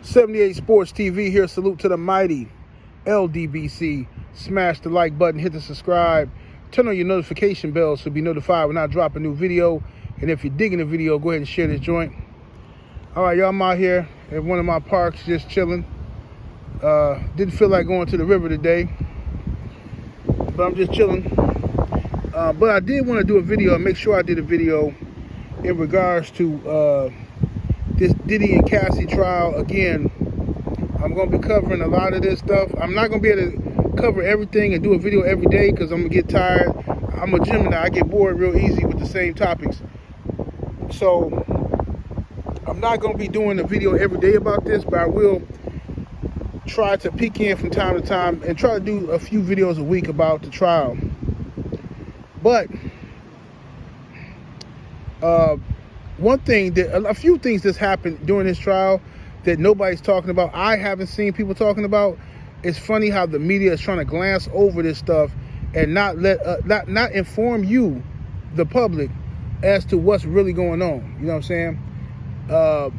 78 Sports TV here. Salute to the mighty LDBC. Smash the like button, hit the subscribe, turn on your notification bell so you'll be notified when I drop a new video. And if you're digging the video, go ahead and share this joint. All right, y'all, I'm out here at one of my parks just chilling. Didn't feel like going to the river today, but I'm just chilling. But I did want to do a video and make sure I did a video in regards to this Diddy and Cassie trial. Again, I'm going to be covering a lot of this stuff. I'm not going to be able to cover everything and do a video every day because I'm going to get tired. I'm a Gemini. I get bored real easy with the same topics. So I'm not going to be doing a video every day about this, but I will try to peek in from time to time and try to do a few videos a week about the trial. But a few things that's happened during this trial that nobody's talking about, I haven't seen people talking about. It's funny how the media is trying to glance over this stuff and not inform you, the public, as to what's really going on. You know what I'm saying?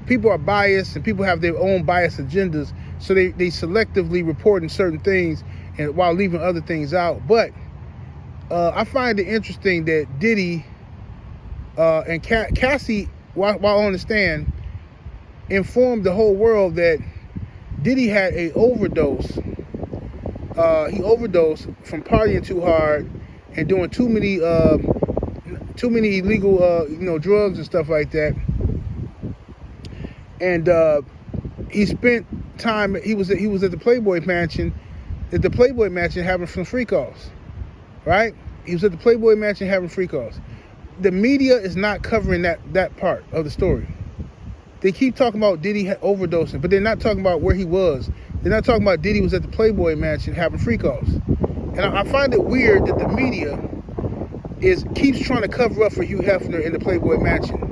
People are biased and people have their own biased agendas, so they selectively reporting certain things and while leaving other things out. But I find it interesting that Diddy and Cassie, while on the stand, informed the whole world that Diddy had a overdose. He overdosed from partying too hard and doing too many illegal, drugs and stuff like that. And he spent time. He was at the Playboy mansion, having some freak offs. Right? He was at the Playboy mansion having freak offs. The media is not covering that part of the story. They keep talking about Diddy overdosing, but they're not talking about where he was. They're not talking about Diddy was at the Playboy mansion having freak offs. And I find it weird that the media keeps trying to cover up for Hugh Hefner in the Playboy mansion.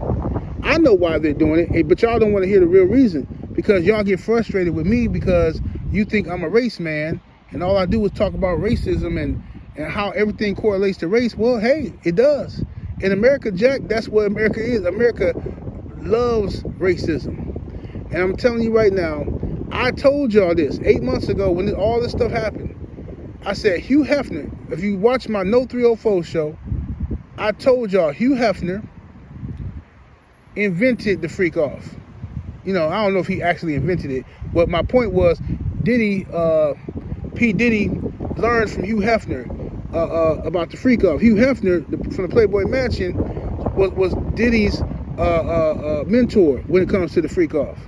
I know why they're doing it, but y'all don't want to hear the real reason, because y'all get frustrated with me because you think I'm a race man and all I do is talk about racism and how everything correlates to race. Well, hey, it does. In America, Jack, that's what America is. America loves racism. And I'm telling you right now, I told y'all this 8 months ago when all this stuff happened. I said, Hugh Hefner, if you watch my No 304 show, I told y'all Hugh Hefner invented the freak off. I don't know if he actually invented it, but my point was P. Diddy learned from Hugh Hefner about the freak off. Hugh Hefner from the Playboy mansion was Diddy's mentor when it comes to the freak off.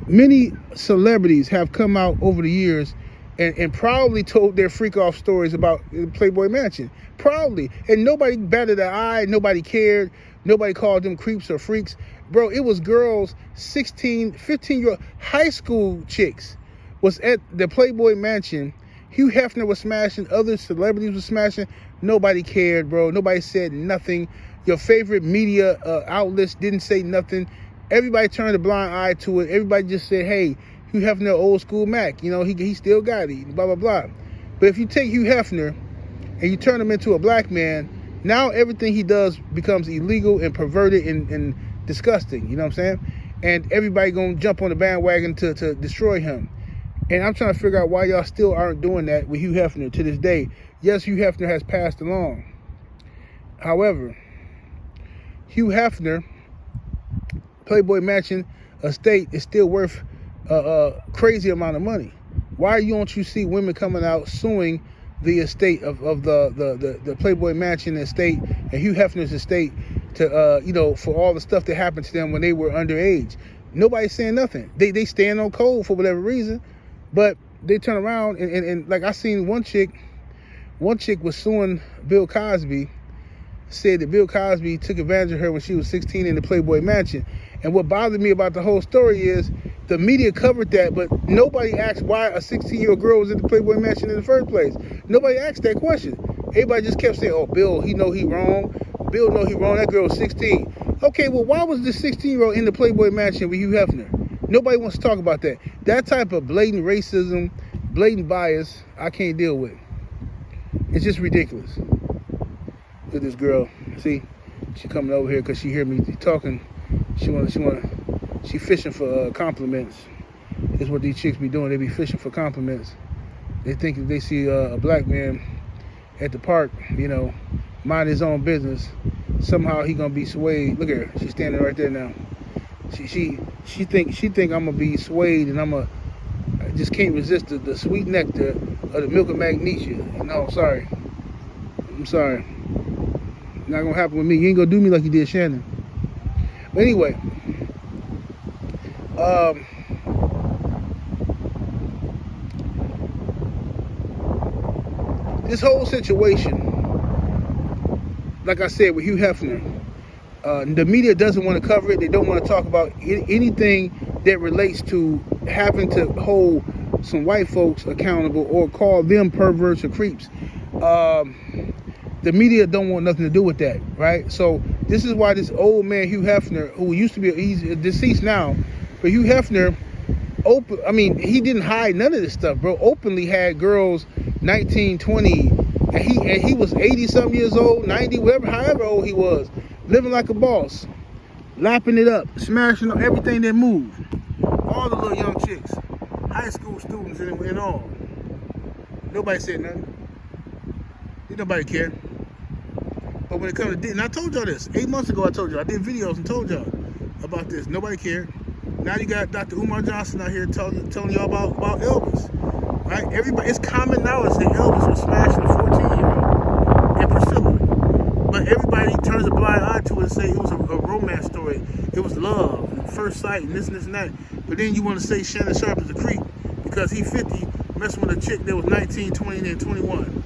Many celebrities have come out over the years and proudly told their freak off stories about the Playboy mansion. Proudly. And nobody batted an eye, nobody cared, nobody called them creeps or freaks. Bro, it was girls, 16, 15-year-old high school chicks was at the Playboy mansion. Hugh Hefner was smashing, other celebrities were smashing. Nobody cared, bro. Nobody said nothing. Your favorite media outlets didn't say nothing. Everybody turned a blind eye to it. Everybody just said, hey, Hugh Hefner, old school Mac. He still got it, blah, blah, blah. But if you take Hugh Hefner and you turn him into a black man, now everything he does becomes illegal and perverted and disgusting. You know what I'm saying? And everybody going to jump on the bandwagon to destroy him. And I'm trying to figure out why y'all still aren't doing that with Hugh Hefner to this day. Yes, Hugh Hefner has passed along. However, Hugh Hefner, Playboy mansion estate is still worth a crazy amount of money. Why don't you see women coming out suing the estate of the Playboy mansion estate and Hugh Hefner's estate to for all the stuff that happened to them when they were underage? Nobody's saying nothing. They stand on cold for whatever reason. But they turn around and like I seen one chick was suing Bill Cosby, said that Bill Cosby took advantage of her when she was 16 in the Playboy mansion. And what bothered me about the whole story is the media covered that, but nobody asked why a 16-year-old girl was at the Playboy mansion in the first place. Nobody asked that question. Everybody just kept saying, oh, Bill, he know he wrong. Bill know he wrong. That girl was 16. Okay, well, why was this 16-year-old in the Playboy mansion with Hugh Hefner? Nobody wants to talk about that. That type of blatant racism, blatant bias, I can't deal with. It's just ridiculous. Look at this girl. See, she coming over here because she hear me talking. She wanna She fishing for compliments. Is what these chicks be doing. They be fishing for compliments. They think if they see a black man at the park, mind his own business, somehow he gonna be swayed. Look at her. She's standing right there now. She think I'm gonna be swayed, and I just can't resist the sweet nectar of the milk of magnesia. No, I'm sorry. Not gonna happen with me. You ain't gonna do me like you did Shannon. But anyway, this whole situation, like I said, with Hugh Hefner, the media doesn't want to cover it. They don't want to talk about anything that relates to having to hold some white folks accountable or call them perverts or creeps. The media don't want nothing to do with that, right? So this is why this old man, Hugh Hefner, who used to be, he's deceased now, but Hugh Hefner, he didn't hide none of this stuff, bro. Openly had girls 19, 20, and he was 80-something years old, 90, however old he was, living like a boss, lapping it up, smashing on everything that moved. All the little young chicks, high school students and all. Nobody said nothing. Did nobody care? But when it comes to Diddy, and I told y'all this 8 months ago, I did videos and told y'all about this. Nobody cared. Now you got Dr. Umar Johnson out here telling y'all about Elvis, right? Everybody, it's common knowledge that Elvis was smashing a 14-year-old and Priscilla. But everybody turns a blind eye to it and say it was a romance story. It was love and first sight and this and that. But then you want to say Shannon Sharpe is a creep because he 50 messing with a chick that was 19, 20, and 21.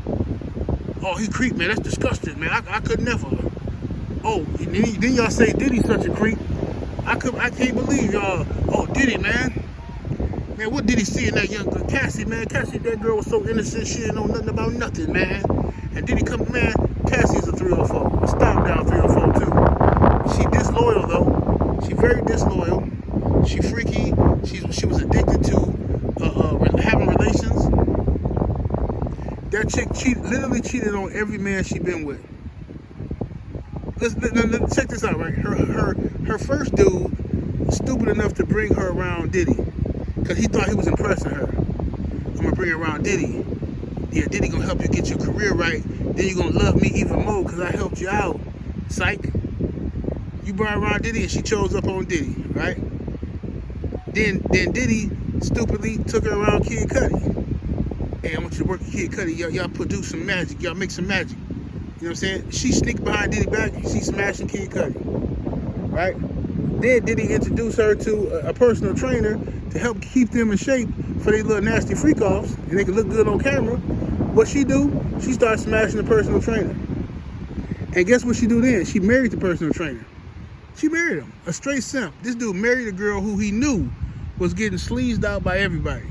Oh, he creep, man. That's disgusting, man. I could never. Oh, then y'all say Diddy's such a creep. I can't believe y'all. Oh, Diddy, man. Man, what did he see in that young girl? Cassie, man. Cassie, that girl was so innocent. She didn't know nothing about nothing, man. And Diddy come, man. Cassie's a 304. A stop down 304 too. She disloyal though. She very disloyal. She freaky. She was addicted to having relations. That chick literally cheated on every man she been with. Let's check this out, right? Her first dude was stupid enough to bring her around Diddy because he thought he was impressing her. I'm gonna bring her around Diddy. Yeah, Diddy gonna help you get your career right. Then you're gonna love me even more because I helped you out. Psych. You brought her around Diddy and she chose up on Diddy, right? Then Diddy stupidly took her around Kid Cudi. Hey, I want you to work with Kid Cudi. Y'all produce some magic. Y'all make some magic. You know what I'm saying? She sneaked behind Diddy back. She smashing Kid Cudi. Right? Then Diddy introduced her to a personal trainer to help keep them in shape for their little nasty freak-offs. And they can look good on camera. What she do? She started smashing the personal trainer. And guess what she do then? She married the personal trainer. She married him. A straight simp. This dude married a girl who he knew was getting sleazed out by everybody.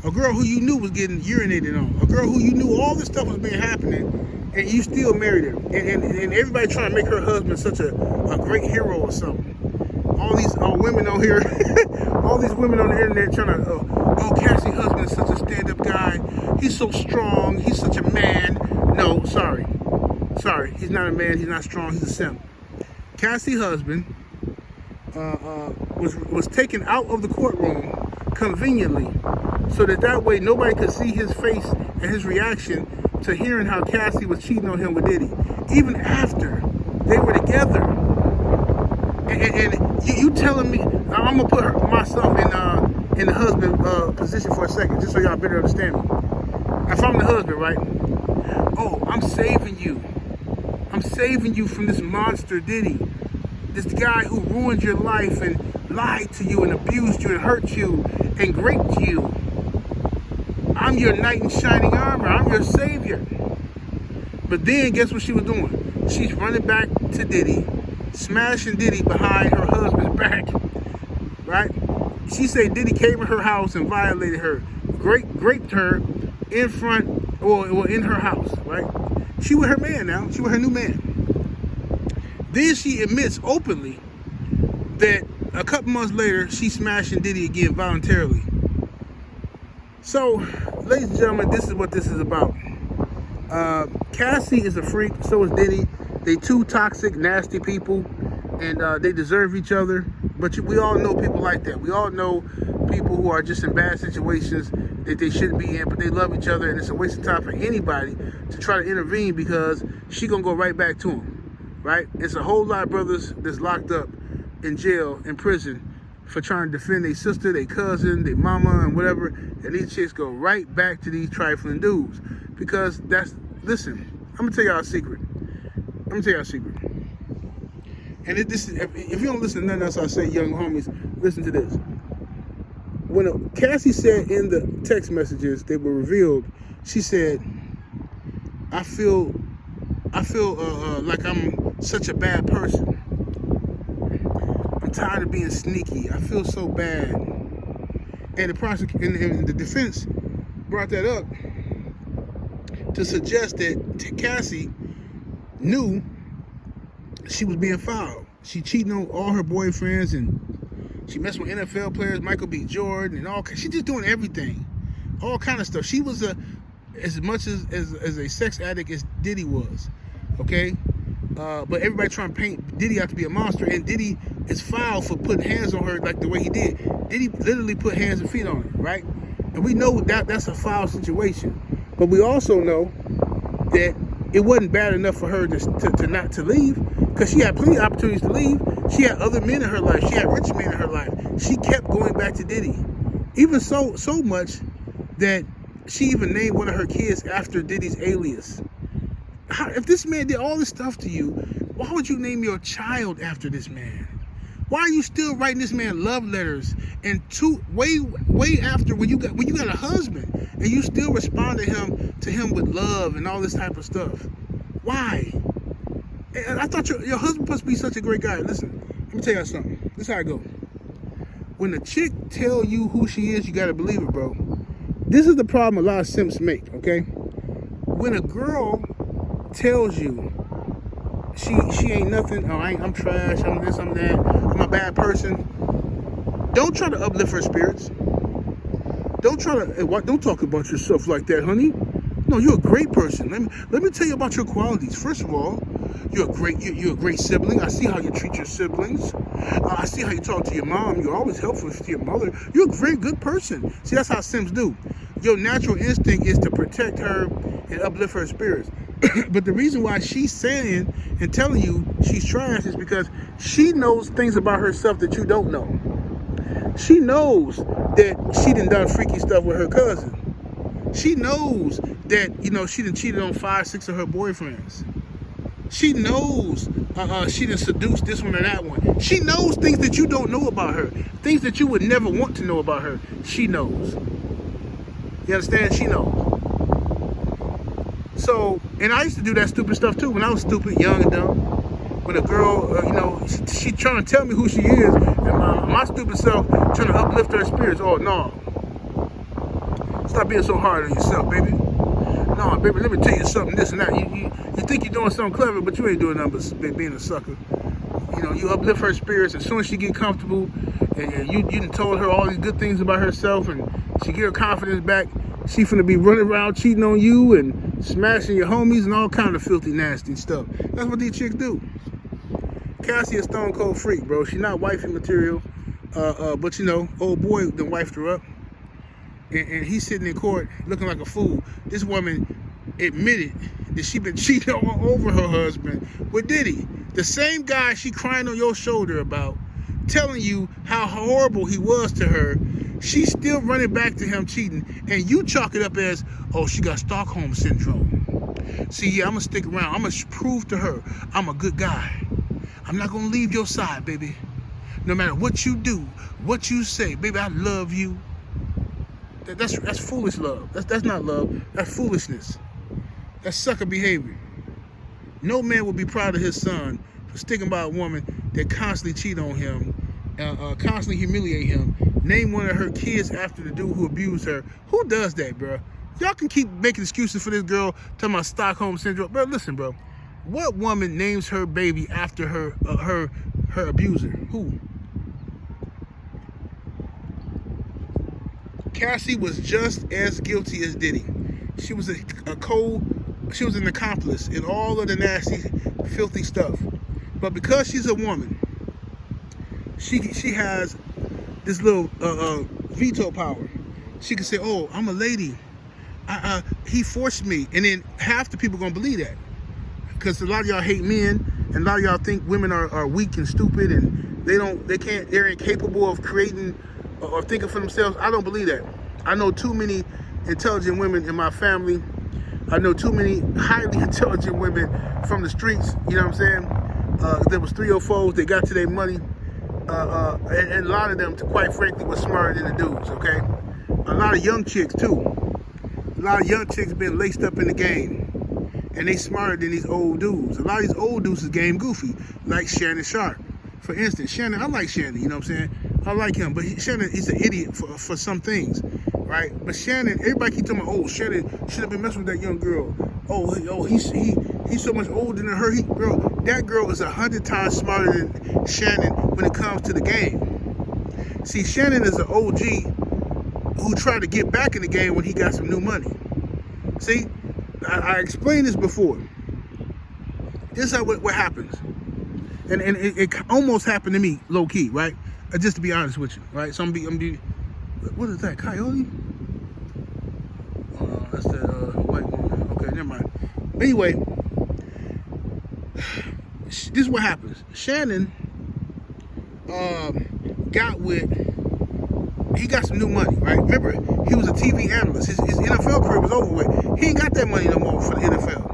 A girl who you knew was getting urinated on. A girl who you knew all this stuff was being happening, and you still married her. And everybody trying to make her husband such a great hero or something. All these women on here, all these women on the internet trying to, Cassie's husband is such a stand-up guy. He's so strong. He's such a man. No, sorry. He's not a man. He's not strong. He's a simp. Cassie's husband was taken out of the courtroom conveniently, so that way nobody could see his face and his reaction to hearing how Cassie was cheating on him with Diddy, even after they were together. And you telling me, I'm gonna put myself in the husband position for a second, just so y'all better understand me. If I'm the husband, right? Oh, I'm saving you. I'm saving you from this monster Diddy, this guy who ruined your life and lied to you and abused you and hurt you and raped you. I'm your knight in shining armor. I'm your savior. But then guess what she was doing? She's running back to Diddy, smashing Diddy behind her husband's back, right? She said Diddy came to her house and violated her, raped her in front or in her house, right? She with her man now. She with her new man. Then she admits openly that a couple months later, she's smashing Diddy again voluntarily. So, ladies and gentlemen, this is what this is about. Cassie is a freak, so is Diddy. They two toxic, nasty people. and they deserve each other. But we all know people like that. We all know people who are just in bad situations that they shouldn't be in, but they love each other, and it's a waste of time for anybody to try to intervene because she gonna go right back to him, right? It's a whole lot of brothers that's locked up in jail, in prison, for trying to defend their sister, their cousin, their mama, and whatever, and these chicks go right back to these trifling dudes because listen, I'm gonna tell y'all a secret. And if you don't listen to nothing else I say, young homies, listen to this. When Cassie said in the text messages that were revealed, she said, I feel like I'm such a bad person. I'm tired of being sneaky. I feel so bad. And the defense brought that up to suggest that Cassie knew she was being foul. She cheating on all her boyfriends, and she messing with NFL players, Michael B. Jordan, and all. She just doing everything, all kind of stuff. She was as much as a sex addict as Diddy was, okay. But everybody trying to paint Diddy out to be a monster, and Diddy is foul for putting hands on her like the way he did. Diddy literally put hands and feet on her, right? And we know that's a foul situation. But we also know that it wasn't bad enough for her to not to leave, because she had plenty of opportunities to leave. She had other men in her life. She had rich men in her life. She kept going back to Diddy, even so much that she even named one of her kids after Diddy's alias. If this man did all this stuff to you, why would you name your child after this man? Why are you still writing this man love letters? And way after when you got a husband and you still respond to him with love and all this type of stuff. Why? And I thought your husband must be such a great guy. Listen, let me tell you something. This is how I go. When a chick tell you who she is, you gotta believe it, bro. This is the problem a lot of simps make, okay? When a girl tells you she ain't nothing, I'm trash, I'm this, I'm that, I'm a bad person, don't try to uplift her spirits. Don't talk about yourself like that, honey. No, you're a great person. Let me tell you about your qualities. First of all, you're a great sibling. I see how you treat your siblings. I see how you talk to your mom. You're always helpful to your mother. You're a very good person. See, that's how Sims do. Your natural instinct is to protect her and uplift her spirits. But the reason why she's saying and telling you she's trash is because she knows things about herself that you don't know. She knows that she done freaky stuff with her cousin. She knows that, she done cheated on 5, 6 of her boyfriends. She knows she done seduced this one or that one. She knows things that you don't know about her. Things that you would never want to know about her. She knows. You understand? She knows. So, and I used to do that stupid stuff too when I was stupid, young and dumb. When a girl, she trying to tell me who she is, and my stupid self trying to uplift her spirits. Oh, no. Stop being so hard on yourself, baby. No, baby, let me tell you something, this and that. You think you're doing something clever, but you ain't doing nothing but being a sucker. You uplift her spirits. As soon as she get comfortable, and you done told her all these good things about herself, and she get her confidence back, she finna be running around cheating on you and smashing your homies and all kind of filthy, nasty stuff. That's what these chicks do. Cassie a stone cold freak, bro. She not wifey material, but old boy done wifed her up, and he's sitting in court looking like a fool. This woman admitted that she been cheating all over her husband with Diddy, the same guy she crying on your shoulder about, telling you how horrible he was to her. She's still running back to him cheating, and you chalk it up as, oh, she got Stockholm syndrome. See, yeah, I'm gonna stick around. I'm gonna prove to her I'm a good guy. I'm not gonna leave your side, baby. No matter what you do, what you say, baby, I love you. That's foolish love. That's not love. That's foolishness. That's sucker behavior. No man would be proud of his son for sticking by a woman that constantly cheat on him, constantly humiliate him, name one of her kids after the dude who abused her. Who does that, bro? Y'all can keep making excuses for this girl talking about Stockholm syndrome. Bro, listen, bro. What woman names her baby after her abuser? Who? Cassie was just as guilty as Diddy. She was she was an accomplice in all of the nasty, filthy stuff. But because she's a woman, she has this little veto power. She can say, "Oh, I'm a lady. He forced me," and then half the people gonna believe that, because a lot of y'all hate men, and a lot of y'all think women are weak and stupid, and they're incapable of creating or thinking for themselves. I don't believe that. I know too many intelligent women in my family. I know too many highly intelligent women from the streets. You know what I'm saying? There was 304s. They got to their money. And a lot of them, quite frankly, was smarter than the dudes, okay? A lot of young chicks, too. A lot of young chicks been laced up in the game. And they smarter than these old dudes. A lot of these old dudes is game goofy, like Shannon Sharpe. For instance, Shannon, I like Shannon, you know what I'm saying? I like him, but Shannon is an idiot for some things, right? But Shannon, everybody keep talking about, oh, Shannon should have been messing with that young girl. He's so much older than her. Bro, that girl is 100 times smarter than Shannon when it comes to the game. See, Shannon is an OG who tried to get back in the game when he got some new money. See, I explained this before. This is what happens. And it almost happened to me, low key, right? Just to be honest with you, right? So I'm be what is that, coyote? That's the white woman. Okay, never mind. Anyway, this is what happens. Shannon he got some new money, right? Remember, he was a TV analyst. His NFL career was over with. He ain't got that money no more for the NFL.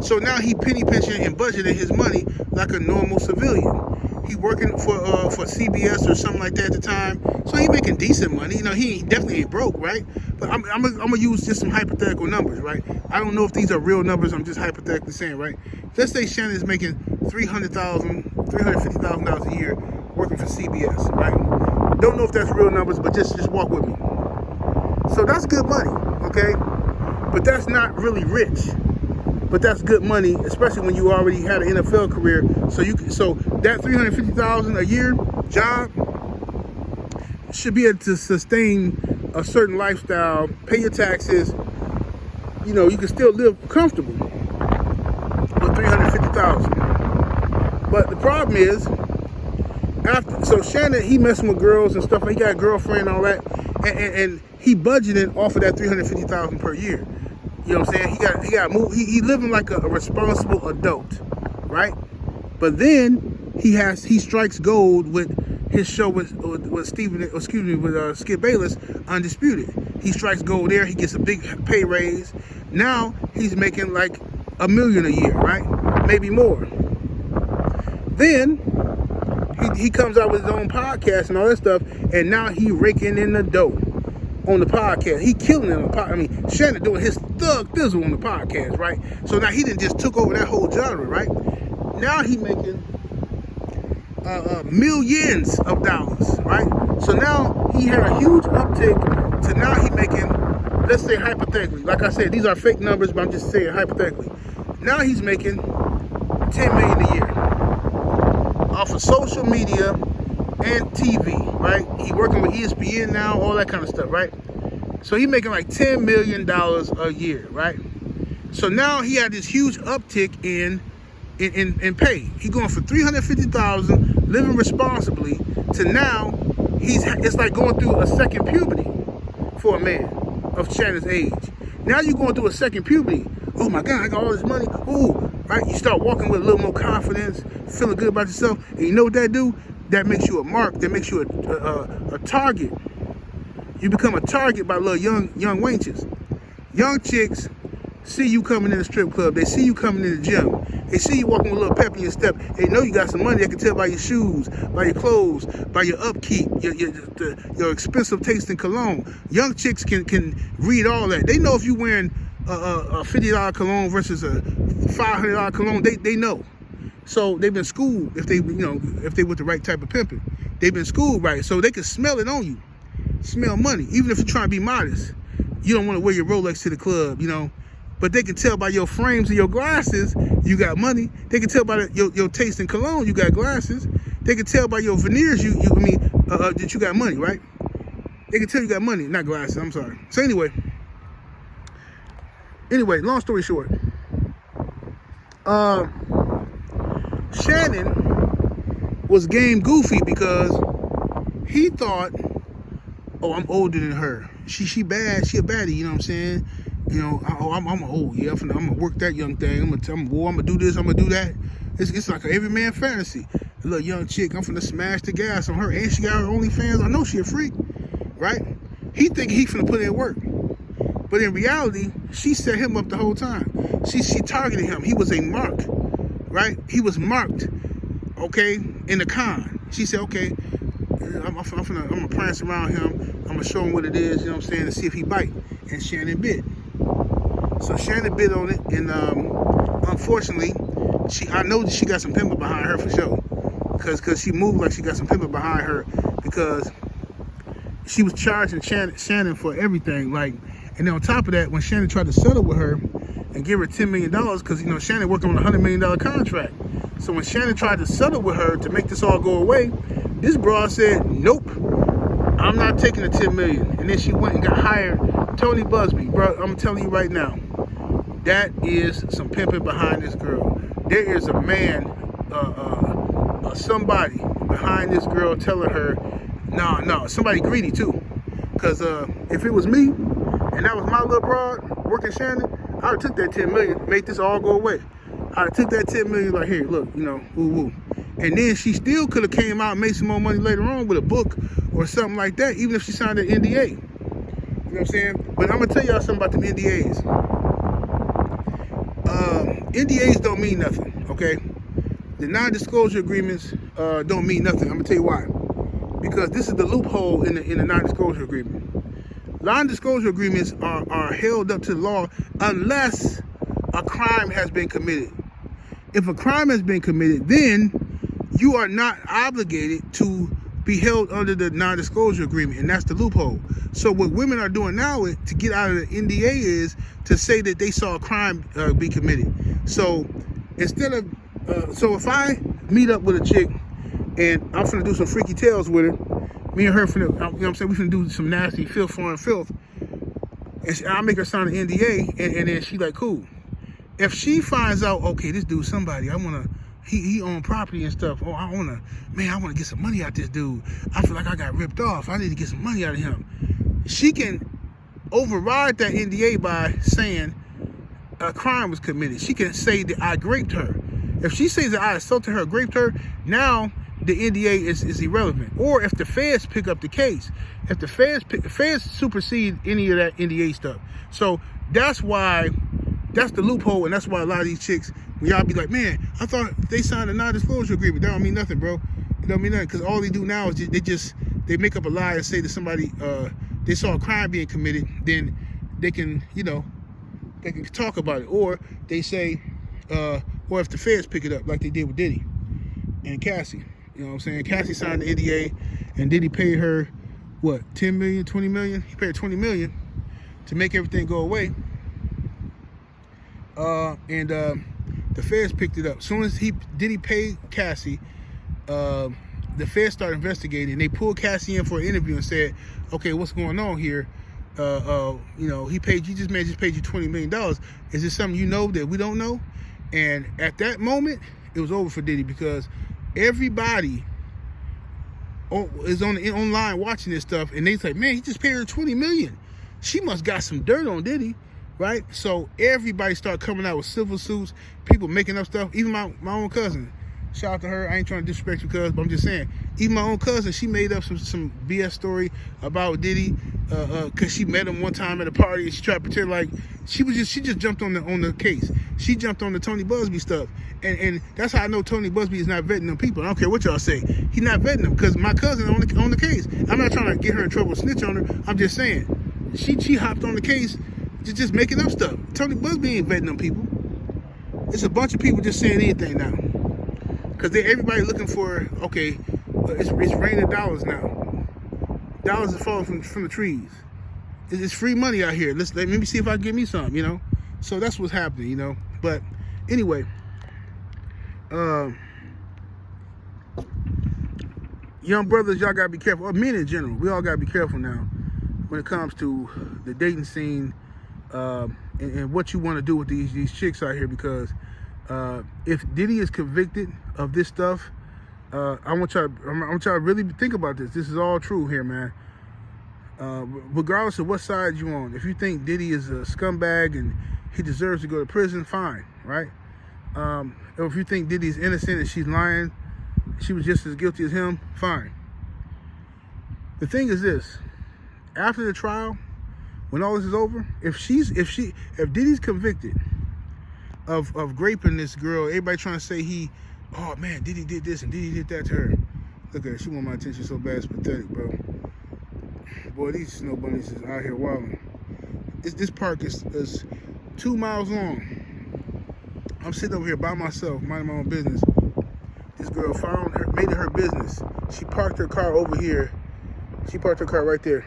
So now he penny pinching and budgeting his money like a normal civilian. He working for CBS or something like that at the time. So he making decent money. You know, he definitely ain't broke, right? But I'm gonna use just some hypothetical numbers, right? I don't know if these are real numbers. I'm just hypothetically saying, right? Let's say Shannon's making $350,000 a year working for CBS, right? Don't know if that's real numbers, but just walk with me. So that's good money, okay? But that's not really rich. But that's good money, especially when you already had an NFL career. So that $350,000 a year job should be able to sustain a certain lifestyle, pay your taxes. You know, you can still live comfortable with $350,000. But the problem is, so Shannon, he messing with girls and stuff. He got a girlfriend and all that, and he budgeting off of that $350,000 per year. You know what I'm saying? He got moved. He living like a responsible adult, right? But then he strikes gold with his show with Skip Bayless, Undisputed. He strikes gold there. He gets a big pay raise. Now he's making like $1 million a year, right? Maybe more. Then he comes out with his own podcast and all that stuff, and now he raking in the dough on the podcast. He killing it on the podcast. I mean, Shannon doing his thug thizzle on the podcast, right? So now he done just took over that whole genre, right? Now he making millions of dollars, right? So now he had a huge uptick to now he making, let's say hypothetically, like I said, these are fake numbers, but I'm just saying hypothetically. Now he's making $10 million a year off of social media and TV, right? He working with ESPN now, all that kind of stuff, right? So he making like $10 million a year, right? So now he had this huge uptick in pay. He going from $350,000, living responsibly, to now it's like going through a second puberty for a man of Shannon's age. Now you're going through a second puberty. Oh my God, I got all this money. Ooh, right? You start walking with a little more confidence, feeling good about yourself, and you know what that do? That makes you a mark. That makes you a target. You become a target by little young wenches. Young chicks see you coming in the strip club. They see you coming in the gym. They see you walking with a little pep in your step. They know you got some money. They can tell by your shoes, by your clothes, by your upkeep, your expensive taste in cologne. Young chicks can read all that. They know if you wearing a $50 cologne versus a $500 cologne. They know. So they've been schooled if they with the right type of pimping. They've been schooled right, so they can smell it on you. Smell money, even if you're trying to be modest. You don't want to wear your Rolex to the club, you know. But they can tell by your frames and your glasses you got money. They can tell by your taste in cologne you got glasses. They can tell by your veneers that you got money, right? They can tell you got money, not glasses. I'm sorry. So anyway, long story short, Shannon was game goofy because he thought, oh, I'm older than her. She bad. She a baddie. You know what I'm saying? You know, I'm old. Yeah, I'm gonna work that young thing. I'm gonna do this. I'm gonna do that. It's like an every man fantasy. A little young chick. I'm finna smash the gas on her, and she got her OnlyFans. I know she a freak, right? He think he finna put in work, but in reality, she set him up the whole time. She targeted him. He was a mark, right? He was marked, okay, in the con. She said, okay, I'm gonna prance around him. I'm gonna show him what it is, you know what I'm saying, to see if he bite. And Shannon bit. So Shannon bit on it, and unfortunately, I know that she got some pimping behind her for sure, because she moved like she got some pimping behind her, because she was charging Shannon for everything, like. And then on top of that, when Shannon tried to settle with her and give her $10 million, because, you know, Shannon working on a $100 million contract. So when Shannon tried to settle with her to make this all go away, this broad said, nope, I'm not taking the $10 million. And then she went and got hired Tony Busby. Bro, I'm telling you right now, that is some pimping behind this girl. There is a man, somebody behind this girl telling her, no, somebody greedy too. Because if it was me, and that was my little broad working Shannon, I would have took that $10 million, made this all go away. I'd have took that $10 million, like, here, look, you know, woo. And then she still could have came out and made some more money later on with a book or something like that, even if she signed an NDA. You know what I'm saying? But I'm going to tell y'all something about them NDAs. NDAs don't mean nothing, okay? The non-disclosure agreements don't mean nothing. I'm going to tell you why. Because this is the loophole in the non-disclosure agreement. Non-disclosure agreements are held up to the law unless a crime has been committed. If a crime has been committed, then you are not obligated to be held under the non-disclosure agreement, and that's the loophole. So what women are doing now to get out of the NDA is to say that they saw a crime be committed. So instead of, so if I meet up with a chick and I'm finna do some freaky tales with her, me and her finna, you know what I'm saying, we finna do some nasty foreign filth, and I'll make her sign an NDA, and then she like, cool. If she finds out, okay, this dude somebody, he own property and stuff, oh, I wanna get some money out this dude. I feel like I got ripped off. I need to get some money out of him. She can override that NDA by saying a crime was committed. She can say that I raped her. If she says that I assaulted her, raped her, now the NDA is irrelevant. Or if the feds pick up the case, if the feds supersede any of that NDA stuff. So that's why, that's the loophole, and that's why a lot of these chicks, when y'all be like, man, I thought they signed a non-disclosure agreement. That don't mean nothing, bro. It don't mean nothing, because all they do now is they make up a lie and say that somebody, they saw a crime being committed, then they can, you know, they can talk about it. Or they say, or if the feds pick it up like they did with Diddy and Cassie. You know what I'm saying? Cassie signed the NDA, and Diddy paid her, what, 10 million, 20 million? He paid 20 million to make everything go away. And the feds picked it up. As soon as Diddy paid Cassie, the feds started investigating. And they pulled Cassie in for an interview and said, okay, what's going on here? You know, this man just paid you $20 million. Is this something you know that we don't know? And at that moment, it was over for Diddy, because everybody is online watching this stuff, and they say, man, he just paid her $20 million. She must got some dirt on Diddy, right? So everybody started coming out with civil suits, people making up stuff. Even my own cousin, shout out to her. I ain't trying to disrespect you, cuz, but I'm just saying, even my own cousin, she made up some BS story about Diddy, because she met him one time at a party, and she tried to pretend like she just jumped on the case. She jumped on the Tony Busby stuff, and that's how I know Tony Busby is not vetting them people. I don't care what y'all say, he's not vetting them, because my cousin on the case. I'm not trying to get her in trouble, snitch on her. I'm just saying, she hopped on the case, just making up stuff. Tony Busby ain't vetting them people. It's a bunch of people just saying anything now, because everybody looking for, okay, it's raining dollars now. Dollars are falling from the trees. It's free money out here. Let me see if I can get me some, you know. So that's what's happening, you know. But anyway, young brothers, y'all gotta be careful. Or men in general, we all gotta be careful now when it comes to the dating scene, and what you want to do with these chicks out here. Because if Diddy is convicted of this stuff, I want y'all to really think about this. This is all true here, man. Regardless of what side you on, if you think Diddy is a scumbag and he deserves to go to prison, fine, right? Or if you think Diddy's innocent and she's lying, she was just as guilty as him, fine. The thing is this: after the trial, when all this is over, if Diddy's convicted of raping this girl, everybody trying to say oh man, Diddy did this and Diddy did that to her. Look at her, she want my attention so bad, it's pathetic, bro. Boy, these snow bunnies is out here wilding. This park is 2 miles long. I'm sitting over here by myself, minding my own business. This girl made it her business. She parked her car over here. She parked her car right there.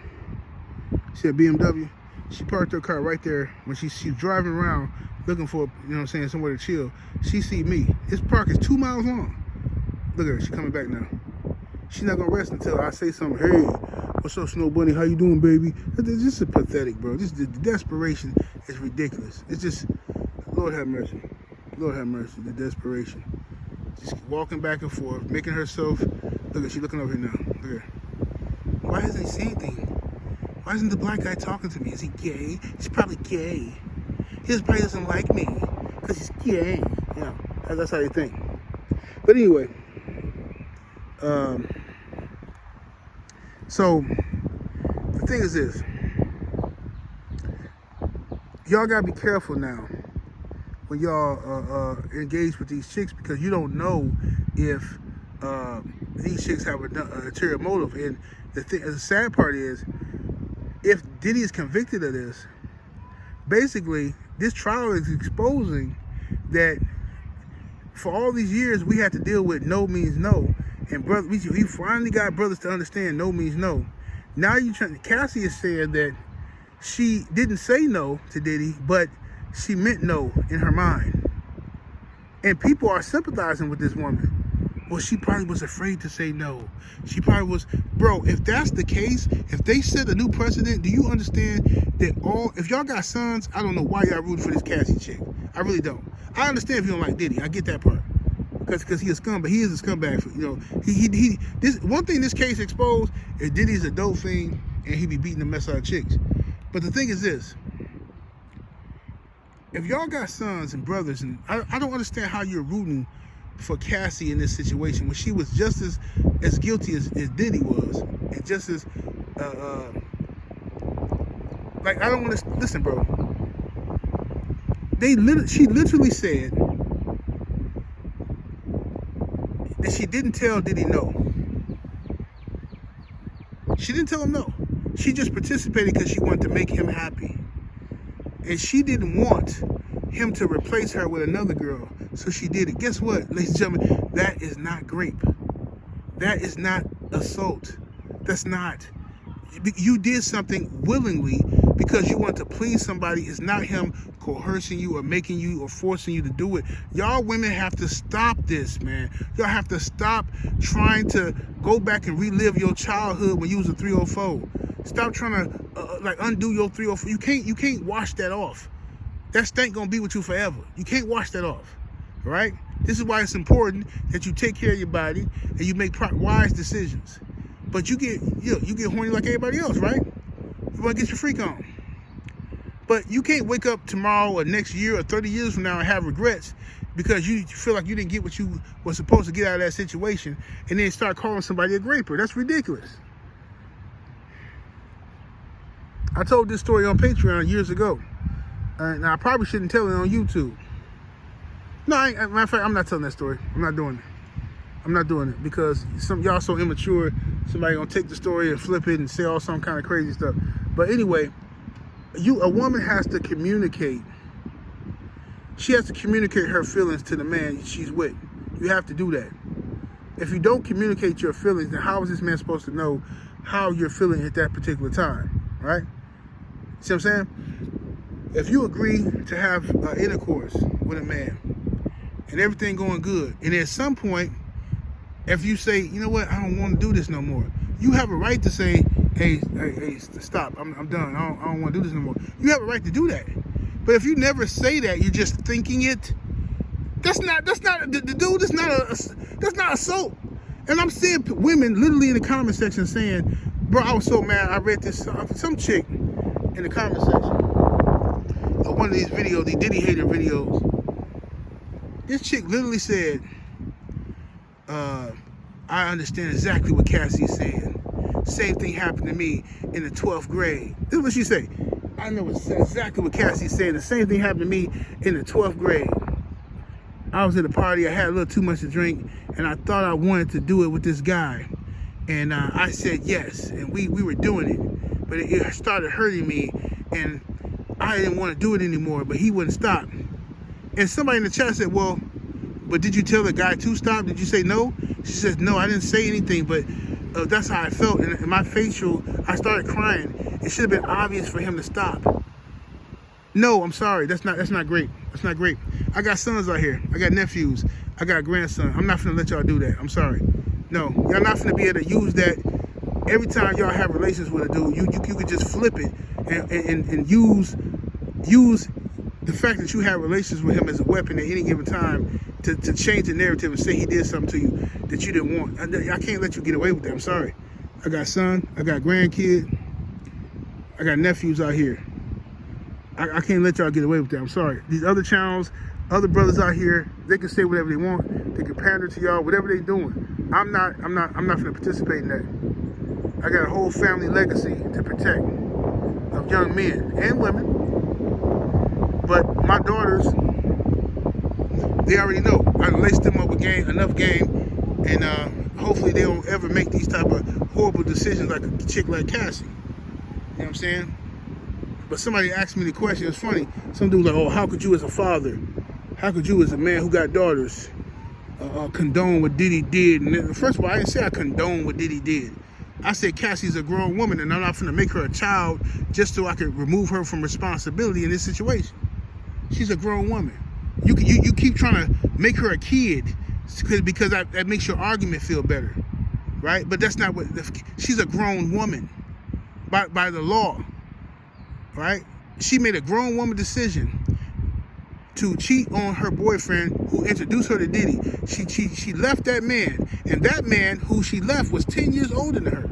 She had BMW. She parked her car right there. When she's driving around looking for, somewhere to chill, she see me. This park is 2 miles long. Look at her, she coming back now. She's not gonna rest until I say something. Hey, what's up, Snow Bunny? How you doing, baby? This is pathetic, bro. The desperation is ridiculous. It's just, Lord have mercy. Lord have mercy, the desperation. Just walking back and forth, making herself, look at, she looking over here now. Look at her. Why hasn't he said anything? Why isn't the black guy talking to me? Is he gay? He's probably gay. He probably doesn't like me because he's gay. Yeah, that's how you think. But anyway, so the thing is this: y'all gotta be careful now when y'all engage with these chicks, because you don't know if these chicks have an ulterior motive. And the sad part is, if Diddy is convicted of this, basically this trial is exposing that for all these years we had to deal with no means no, and we finally got brothers to understand no means no. Now Cassie is saying that she didn't say no to Diddy, but she meant no in her mind, and people are sympathizing with this woman. Well, she probably was afraid to say no. She probably was, bro. If that's the case, if they set a new precedent, do you understand that if y'all got sons, I don't know why y'all rooting for this Cassie chick. I really don't. I understand if you don't like Diddy. I get that part, because he a scumbag. He is a scumbag. This one thing this case exposed is Diddy's a dope fiend and he be beating the mess out of chicks. But the thing is this: if y'all got sons and brothers, and I don't understand how you're rooting for Cassie in this situation when she was just as guilty as Diddy was, and just as I don't want to listen, bro. She literally said that she didn't tell Diddy no. She didn't tell him no. She just participated because she wanted to make him happy, and she didn't want him to replace her with another girl, so she did it. Guess what, ladies and gentlemen? That is not rape. That is not assault. That's not. You did something willingly because you want to please somebody. It's not him coercing you or making you or forcing you to do it. Y'all women have to stop this, man. Y'all have to stop trying to go back and relive your childhood when you was a 304. Stop trying to undo your 304. You can't wash that off. That stank gonna be with you forever. You can't wash that off, right? This is why it's important that you take care of your body and you make wise decisions. But you get horny like everybody else, right? You wanna get your freak on. But you can't wake up tomorrow or next year or 30 years from now and have regrets because you feel like you didn't get what you were supposed to get out of that situation, and then start calling somebody a graper. That's ridiculous. I told this story on Patreon years ago. And I probably shouldn't tell it on YouTube. No, matter of fact, I'm not telling that story. I'm not doing it. I'm not doing it because y'all so immature. Somebody gonna take the story and flip it and say all some kind of crazy stuff. But anyway, a woman has to communicate. She has to communicate her feelings to the man she's with. You have to do that. If you don't communicate your feelings, then how is this man supposed to know how you're feeling at that particular time, right? See what I'm saying? If you agree to have intercourse with a man and everything going good, and at some point, if you say, you know what, I don't want to do this no more, you have a right to say, hey, stop, I'm done, I don't want to do this no more. You have a right to do that. But if you never say that, you're just thinking it, that's not assault. And I'm seeing women literally in the comment section saying, bro, I was so mad. I read this, some chick in the comment section of one of these videos, these Diddy hater videos. This chick literally said, I understand exactly what Cassie's saying. Same thing happened to me in the 12th grade. This is what she said. I know exactly what Cassie's saying. The same thing happened to me in the 12th grade. I was at a party, I had a little too much to drink, and I thought I wanted to do it with this guy. And I said yes, and we were doing it. But it started hurting me, and I didn't want to do it anymore, but he wouldn't stop. And somebody in the chat said, well, but did you tell the guy to stop? Did you say no? She says, no, I didn't say anything, but that's how I felt. And my facial, I started crying. It should have been obvious for him to stop. No, I'm sorry. That's not great. That's not great. I got sons out here. I got nephews. I got a grandson. I'm not finna let y'all do that. I'm sorry. No, y'all not finna be able to use that every time y'all have relations with a dude. You could just flip it and use the fact that you have relations with him as a weapon at any given time to change the narrative and say he did something to you that you didn't want. I can't let you get away with that. I'm sorry. I got son. I got grandkid. I got nephews out here. I can't let y'all get away with that. I'm sorry. These other channels, other brothers out here, they can say whatever they want. They can pander to y'all, whatever they doing. I'm not gonna participate in that. I got a whole family legacy to protect of young men and women. But my daughters, they already know. I laced them up with enough game, and hopefully they don't ever make these type of horrible decisions like a chick like Cassie. You know what I'm saying? But somebody asked me the question. It's funny. Some dude was like, oh, how could you as a father, how could you as a man who got daughters condone what Diddy did? And first of all, I didn't say I condone what Diddy did. I said Cassie's a grown woman, and I'm not going to make her a child just so I could remove her from responsibility in this situation. She's a grown woman. You keep trying to make her a kid because that makes your argument feel better, right? But that's not what. She's a grown woman by the law. Right? She made a grown woman decision to cheat on her boyfriend who introduced her to Diddy. She left that man, and that man who she left was 10 years older than her.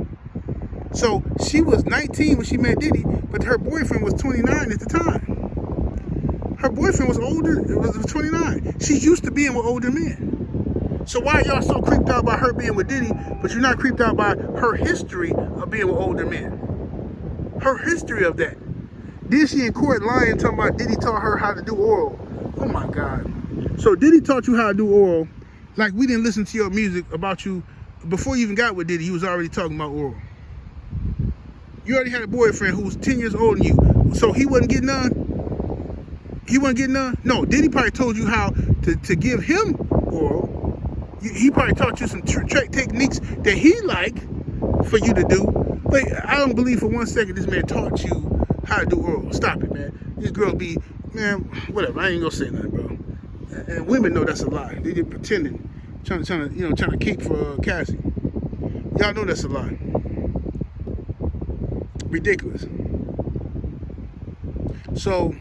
So she was 19 when she met Diddy, but her boyfriend was 29 at the time. Her boyfriend was older, was 29. She's used to being with older men. So why are y'all so creeped out by her being with Diddy, but you're not creeped out by her history of being with older men? Her history of that. Then she in court lying, talking about Diddy taught her how to do oral. Oh my God. So Diddy taught you how to do oral, like we didn't listen to your music about you. Before you even got with Diddy, you was already talking about oral. You already had a boyfriend who was 10 years older than you. So he wasn't getting none? He wasn't getting none? No, Diddy probably told you how to give him oral. He probably taught you some techniques that he liked for you to do. But I don't believe for 1 second this man taught you how to do oral. Stop it, man. These girls be, man, whatever. I ain't gonna say nothing, bro. And women know that's a lie. They just pretending, trying to keep for Cassie. Y'all know that's a lie. Ridiculous. So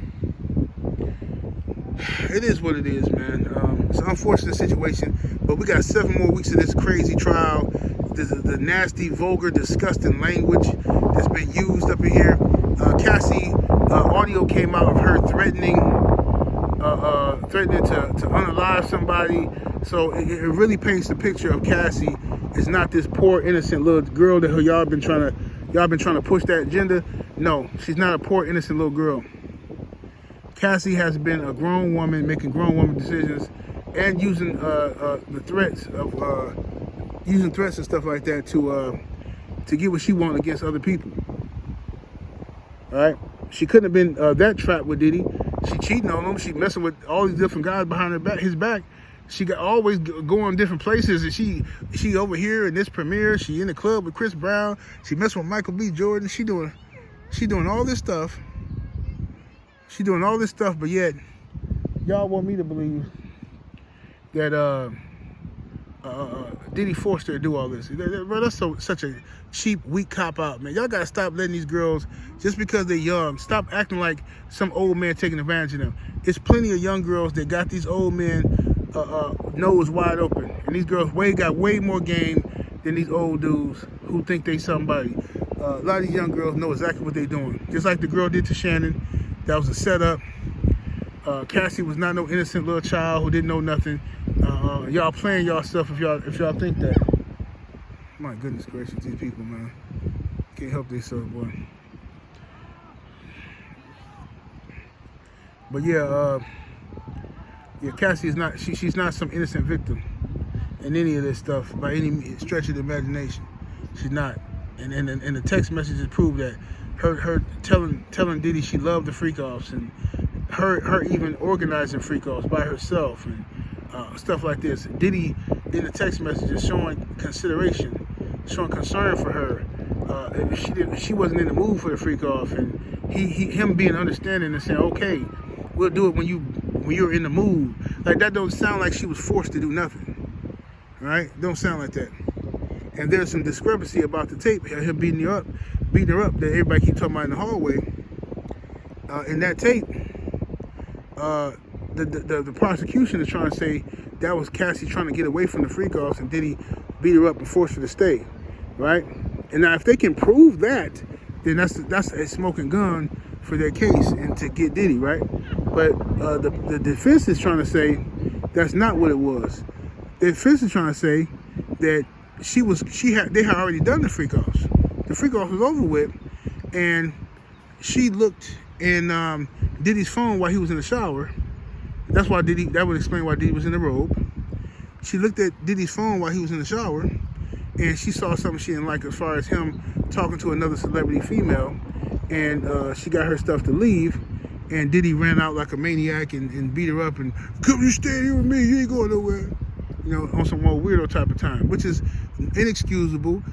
it is what it is, man. It's an unfortunate situation, but we got 7 more weeks of this crazy trial. The nasty, vulgar, disgusting language that's been used up in here. Cassie, audio came out of her threatening to unalive somebody. So it really paints the picture of Cassie is not this poor innocent little girl that y'all been trying to push that agenda. No, she's not a poor innocent little girl. Cassie has been a grown woman making grown woman decisions and using the threats of using threats and stuff like that to get what she wants against other people. All right, she couldn't have been that trapped with Diddy. She cheating on him. She messing with all these different guys behind his back. She got always going different places, and she over here in this premiere. She in the club with Chris Brown. She messing with Michael B. Jordan. She doing all this stuff. She doing all this stuff, but yet y'all want me to believe that Diddy forced her to do all this. Bro, that's such a cheap, weak cop-out, man. Y'all gotta stop letting these girls, just because they're young, stop acting like some old man taking advantage of them. It's plenty of young girls that got these old men nose wide open, And these girls got way more game than these old dudes who think they somebody. A lot of these young girls know exactly what they're doing. Just like the girl did to Shannon. That was a setup. Cassie was not no innocent little child who didn't know nothing. Y'all playing y'all stuff if y'all think that. My goodness gracious, these people, man. Can't help themselves, boy. But yeah, Cassie is not. She's not some innocent victim in any of this stuff by any stretch of the imagination. She's not. And the text messages prove that. Her telling Diddy she loved the freak offs, and her even organizing freak offs by herself, and stuff like this. Diddy in the text messages showing consideration, showing concern for her. She wasn't in the mood for the freak off, and him being understanding and saying, okay, we'll do it when you're in the mood. Like, that don't sound like she was forced to do nothing, right? Don't sound like that. And there's some discrepancy about the tape, him beating her up that everybody keep talking about in the hallway. In that tape, the prosecution is trying to say that was Cassie trying to get away from the freak offs, and Diddy beat her up and forced her to stay, right? And now if they can prove that, then that's a smoking gun for their case and to get Diddy, right? But the defense is trying to say that's not what it was. The defense is trying to say that they had already done the freak offs. The freak off was over with, and she looked in Diddy's phone while he was in the shower. That would explain why Diddy was in the robe. She looked at Diddy's phone while he was in the shower, and she saw something she didn't like as far as him talking to another celebrity female, and she got her stuff to leave, and Diddy ran out like a maniac and beat her up and, come you stay here with me, you ain't going nowhere. You know, on some more weirdo type of time, which is inexcusable.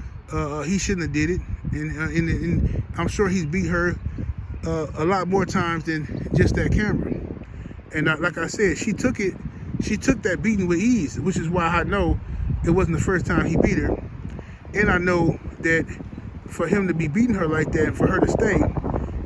He shouldn't have did it, and I'm sure he's beat her a lot more times than just that camera. And like I said, she took that beating with ease, which is why I know it wasn't the first time he beat her. And I know that for him to be beating her like that and for her to stay,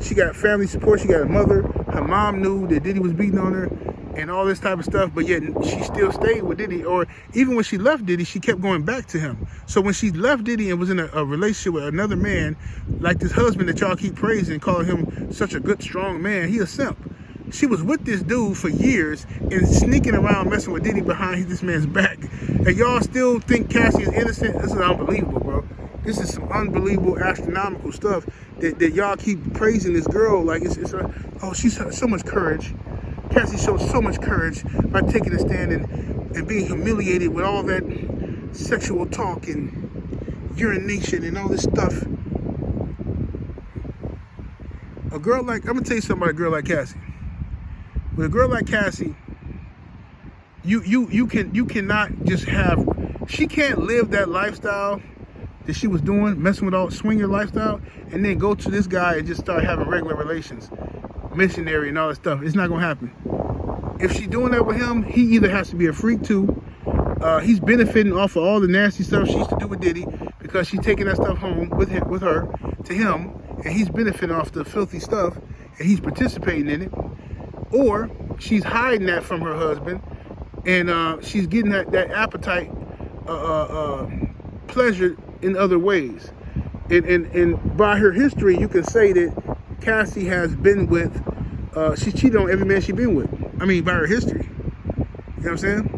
she got family support, she got a mother, her mom knew that Diddy was beating on her, and all this type of stuff, but yet she still stayed with Diddy. Or even when she left Diddy, she kept going back to him. So when she left Diddy and was in a relationship with another man, like this husband that y'all keep praising, calling him such a good, strong man, he a simp. She was with this dude for years and sneaking around messing with Diddy behind this man's back. And y'all still think Cassie is innocent? This is unbelievable, bro. This is some unbelievable, astronomical stuff that y'all keep praising this girl. Like, she's so much courage. Cassie showed so much courage by taking a stand and being humiliated with all that sexual talk and urination and all this stuff. I'm gonna tell you something about a girl like Cassie. With a girl like Cassie, you cannot just have. She can't live that lifestyle that she was doing, messing with all swinger lifestyle, and then go to this guy and just start having regular relations, missionary and all that stuff. It's not gonna happen. If she's doing that with him, he either has to be a freak too. He's benefiting off of all the nasty stuff she used to do with Diddy because she's taking that stuff home with her to him, and he's benefiting off the filthy stuff, and he's participating in it. Or she's hiding that from her husband, and she's getting that appetite, pleasure in other ways. And by her history, you can say that Cassie has been with, she cheated on every man she's been with. I mean, by her history. You know what I'm saying?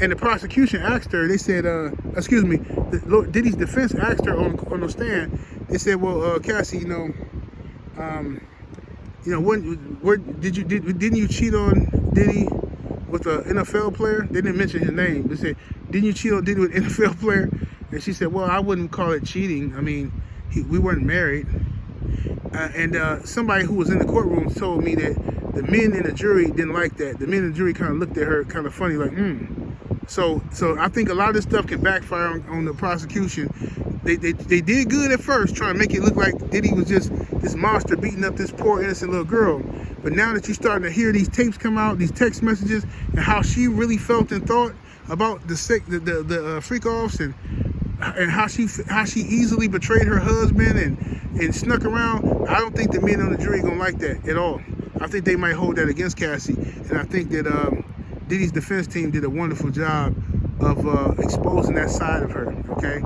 And the prosecution asked her, they said, Diddy's defense asked her on the stand, they said, well, Cassie, didn't you cheat on Diddy with an NFL player? They didn't mention his name. They said, didn't you cheat on Diddy with an NFL player? And she said, well, I wouldn't call it cheating. I mean, we weren't married. And somebody who was in the courtroom told me that the men in the jury didn't like that. The men in the jury kind of looked at her kind of funny, like, So I think a lot of this stuff can backfire on the prosecution. They did good at first, trying to make it look like Diddy was just this monster beating up this poor innocent little girl. But now that you're starting to hear these tapes come out, these text messages, and how she really felt and thought about the freak offs and how she easily betrayed her husband and snuck around, I don't think the men on the jury gonna like that at all. I think they might hold that against Cassie, and I think that Diddy's defense team did a wonderful job of exposing that side of her. Okay.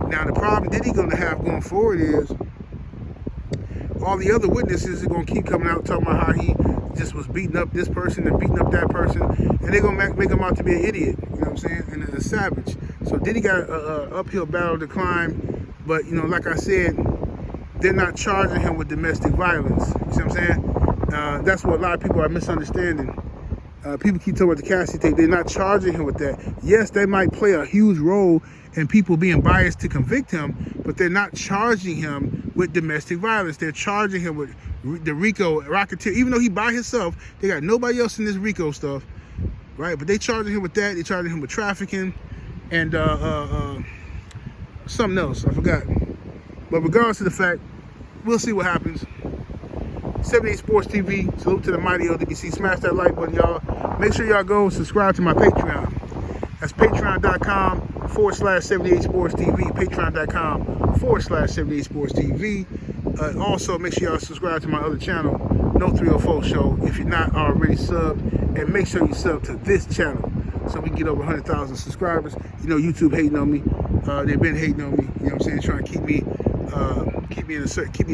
Now the problem Diddy gonna have going forward is all the other witnesses are gonna keep coming out talking about how he just was beating up this person and beating up that person, and they're gonna make him out to be an idiot. You know what I'm saying? And a savage. So Diddy got a uphill battle to climb, but you know, like I said, they're not charging him with domestic violence. You see what I'm saying? That's what a lot of people are misunderstanding. People keep talking about the Cassie tape. They're not charging him with that. Yes, they might play a huge role in people being biased to convict him, but they're not charging him with domestic violence. They're charging him with the RICO racketeer. Even though he by himself, they got nobody else in this RICO stuff, right? But they charging him with that. They charging him with trafficking and something else. I forgot. But regardless of the fact, we'll see what happens. 78 Sports TV, salute to the mighty LDBC. Smash that like button, y'all. Make sure y'all go subscribe to my Patreon. That's patreon.com/78 Sports TV. Patreon.com/78 Sports TV. Also, make sure y'all subscribe to my other channel, No 304 Show, if you're not already subbed. And make sure you sub to this channel so we can get over 100,000 subscribers. You know, YouTube hating on me. They've been hating on me. You know what I'm saying? Trying to keep me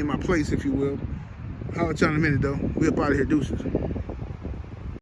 in my place, if you will. I'll let y'all in a minute, though. We up out of here, deuces.